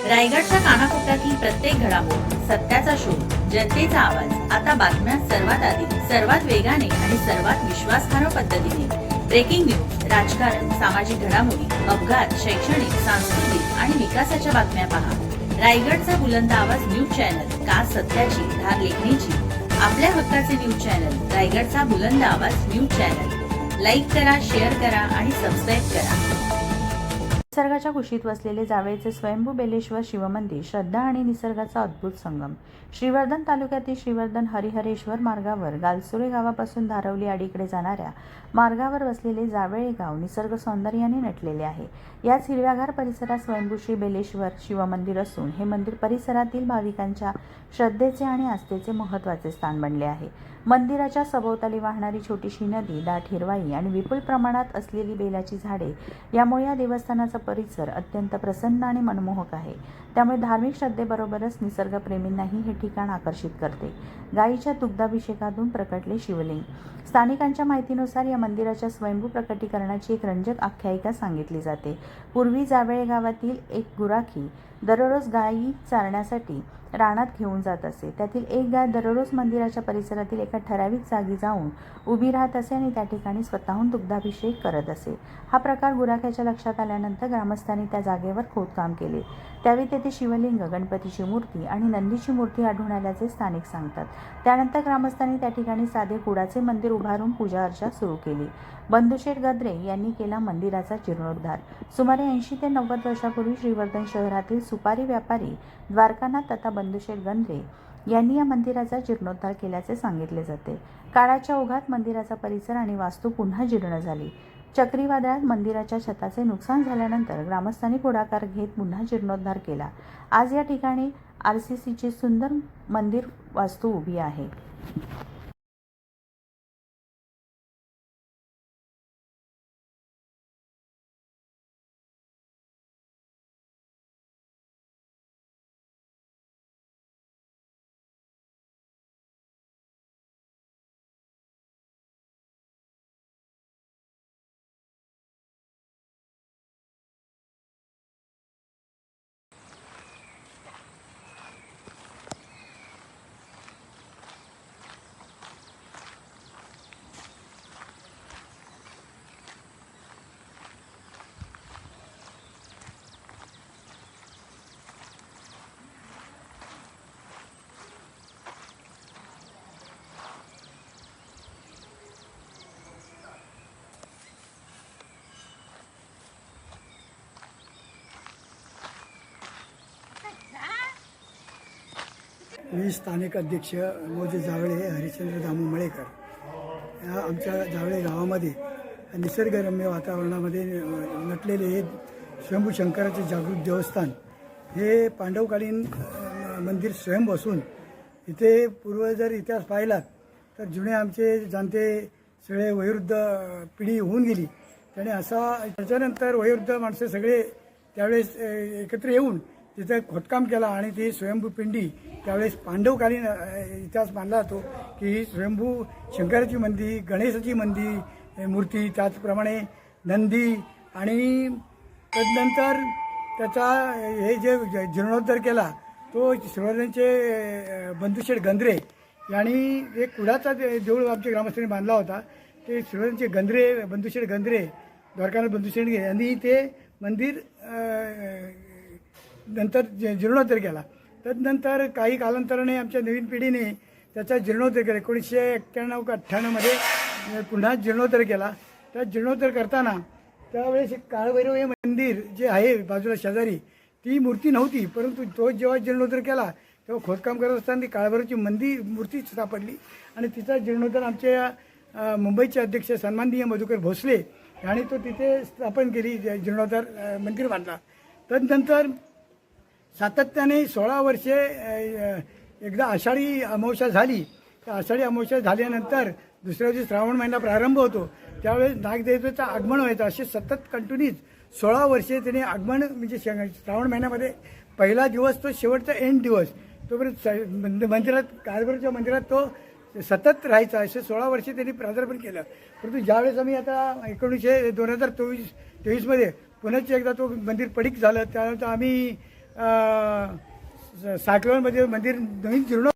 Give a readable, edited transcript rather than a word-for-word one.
रायगडच्या कानाकोपऱ्यातील प्रत्येक घडामोड, सत्याचा शोध, जनतेचा आवाज. आता बातम्या सर्वात आधी, सर्वात वेगाने आणि सर्वात विश्वासार्ह पद्धतीने. ब्रेकिंग न्यूज, राजकारण, सामाजिक घडामोडी, अपघात, शैक्षणिक, सांस्कृतिक आणि विकासाच्या बातम्या पहा. रायगडचा बुलंद आवाज न्यूज चॅनल, का सत्याची धार लेखणीची. आपल्या हक्काचे न्यूज चॅनल, रायगडचा बुलंद आवाज न्यूज चॅनल. लाईक करा, शेअर करा आणि सबस्क्राईब करा. निसर्गाच्या कुशीत वसलेले जावळीचे स्वयंभू बेलेश्वर शिवमंदिर श्रद्धा आणि निसर्गाचा अद्भुत संगम. श्रीवर्धन तालुक्यातील श्रीवर्धन हरिहरेश्वर मार्गावर गालसुरे गावापासून धारवली आडीकडे जाणाऱ्या मार्गावर वसलेले जावळे गाव निसर्ग सौंदर्याने नटलेले आहे. याच हिरव्यागार परिसरात स्वयंभू श्री बेलेश्वर शिवमंदिर असून हे मंदिर परिसरातील भाविकांच्या श्रद्धेचे आणि आस्थेचे महत्त्वाचे स्थान बनले आहे. मंदिराच्या सभोवताली वाहणारी छोटीशी नदी, दाट हिरवाई आणि विपुल प्रमाणात असलेली बेलाची झाडे यामुळे या देवस्थानाचा परिसर अत्यंत प्रसन्न आणि मनमोहक आहे. त्यामुळे धार्मिक श्रद्धेबरोबरच निसर्गप्रेमींनाही हे ठिकाण आकर्षित करते. गायीच्या दुग्धाभिषेकातून प्रकटले शिवलिंग. स्थानिकांच्या माहितीनुसार या मंदिराच्या स्वयंभू प्रकटीकरणाची एक रंजक आख्यायिका सांगितली जाते. पूर्वी जावळे गावातील एक गुराखी दररोज गायी चारण्यासाठी रानात घेऊन जात असे. त्यातील एक गाय दररोज मंदिराच्या परिसरातील एका ठराविक जागी जाऊन उभी राहत असे आणि त्या ठिकाणी स्वतःहून दुग्धाभिषेक करत असे. हा प्रकार गुराख्याच्या लक्षात आल्यानंतर ग्रामस्थांनी त्या जागेवर खोदकाम केले. त्यावेळी तेथे शिवलिंग, गणपतीची मूर्ती आणि नंदीची मूर्ती आढळून आल्याचे स्थानिक सांगतात. त्यानंतर ग्रामस्थांनी त्या ठिकाणी साधे कुडाचे मंदिर उभारून पूजा अर्चा सुरू केली. बंधुशेठ गद्रे यांनी केला मंदिराचा जीर्णोद्धार. सुमारे 80 ते 90 वर्षापूर्वी श्रीवर्धन शहरातील सुपारी व्यापारी द्वारकानाथ तथा बंधुशेठ गद्रे यांनी या मंदिराचा जीर्णोद्धार केल्याचे सांगितले जाते. काळाच्या ओघात मंदिराचा परिसर आणि वास्तू पुन्हा जीर्ण झाली. चक्रीवादळात मंदिराच्या छताचे नुकसान झाल्यानंतर ग्रामस्थांनी पुढाकार घेत पुन्हा जीर्णोद्धार केला. आज या ठिकाणी RCCची सुंदर मंदिर वास्तू उभी आहे. मी स्थानिक अध्यक्ष मोजे जावळे हरिश्चंद्र दामू मळेकर. या आमच्या जावळे गावामध्ये निसर्गरम्य वातावरणामध्ये नटलेले हे स्वयंभू शंकराचे जागृत देवस्थान हे पांडवकालीन मंदिर स्वयंभू असून इथे पूर्व जर इतिहास पाहिलात तर जुने आमचे जाणते सगळे वयोवृद्ध पिढी होऊन गेली. त्याने असा त्याच्यानंतर वयोवृद्ध माणसं सगळे त्यावेळेस एकत्र येऊन तिथं खोदकाम केला आणि ती स्वयंभू पिंडी त्यावेळेस पांडवकालीन इतिहास मानला जातो की ही स्वयंभू शंकराची मंदिर, गणेशाची मंदिर मूर्ती, त्याचप्रमाणे नंदी आणि तदनंतर त्याचा हे जे जीर्णोद्धार केला तो श्रीवर्धनचे बंधुशेठ गंद्रे यांनी एक कुडाचा देऊळ आमच्या ग्रामस्थांनी बांधला होता. ते श्रीवर्धनचे गंद्रे, बंधुशेठ गंद्रे, द्वारकानाथ बंधुशेठ यांनी ते मंदिर नंतर जीर्णोद्धार केला. तदनंतर काही कालांतराने आमच्या नवीन पिढीने त्याचा जीर्णोद्धार केला. 1991 का 98मध्ये पुन्हा जीर्णोद्धार केला. त्या जीर्णोद्धार करताना त्यावेळेस एक काळभैरव हे मंदिर जे आहे बाजूला शेजारी ती मूर्ती नव्हती, परंतु तो जेव्हा जीर्णोद्धार केला तेव्हा खोदकाम करत असताना ती काळभैरवची मूर्ती सापडली आणि तिचा जीर्णोद्धार आमच्या मुंबईचे अध्यक्ष सन्माननीय मधुकर भोसले यांनी तो तिथे स्थापन केली, जीर्णोद्धार मंदिर बांधला. तदनंतर सातत्याने 16 वर्षे एकदा आषाढी अमावस्या झाली. तर आषाढी अमावस्या झाल्यानंतर दुसऱ्या दिवशी श्रावण महिना प्रारंभ होतो त्यावेळेस नागदेवतेचं आगमन व्हायचं. असे सतत कंटिन्यूज 16 वर्षे त्याने आगमन म्हणजे श्रावण महिन्यामध्ये पहिला दिवस तो शेवटचा एंड दिवस तोपर्यंत मंदिरात काळभैरवच्या मंदिरात तो सतत राहायचा. असे 16 वर्षे त्यांनी प्रादार्पण केलं. परंतु ज्यावेळेस आम्ही आता 2023मध्ये पुन्हा एकदा तो मंदिर पडीक झालं त्यानंतर आम्ही सायक्लोनमध्ये मंदिर नवीन जीर्ण